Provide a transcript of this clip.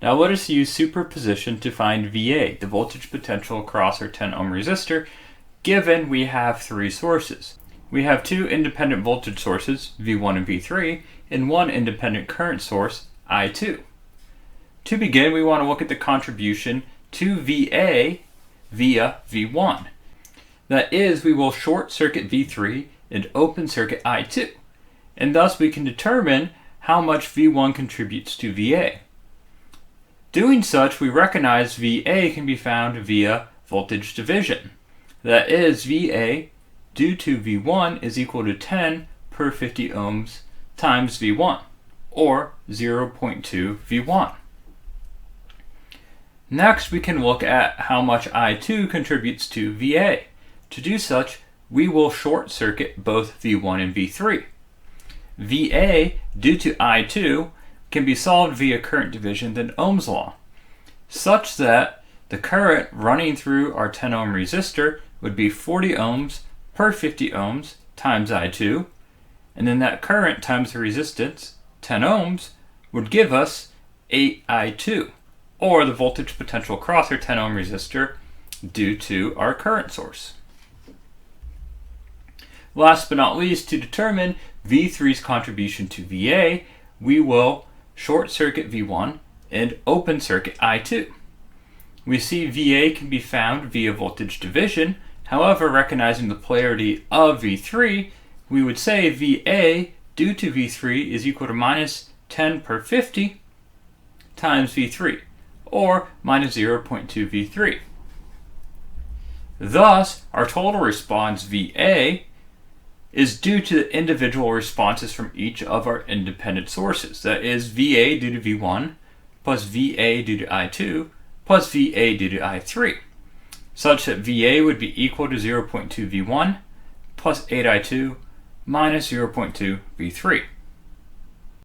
Now let us use superposition to find VA, the voltage potential across our 10 ohm resistor, given we have three sources. We have two independent voltage sources, V1 and V3, and one independent current source, I2. To begin, we want to look at the contribution to VA via V1. That is, we will short circuit V3 and open circuit I2, and thus we can determine how much V1 contributes to VA. Doing such, we recognize VA can be found via voltage division. That is, VA due to V1 is equal to 10 per 50 ohms times V1, or 0.2 V1. Next, we can look at how much I2 contributes to VA. To do such, we will short circuit both V1 and V3. VA due to I2 can be solved via current division than Ohm's law, such that the current running through our 10 ohm resistor would be 40 ohms per 50 ohms times I2, and then that current times the resistance, 10 ohms, would give us 8I2, or the voltage potential across our 10 ohm resistor due to our current source. Last but not least, to determine V3's contribution to VA, we will short circuit V1 and open circuit I2. We see VA can be found via voltage division. However, recognizing the polarity of V3, we would say VA due to V3 is equal to minus 10 per 50 times V3, or minus 0.2 V3. Thus, our total response VA is due to the individual responses from each of our independent sources. That is, VA due to V1 plus VA due to I2 plus VA due to I3, such that VA would be equal to 0.2 V1 plus 8I2 minus 0.2 V3.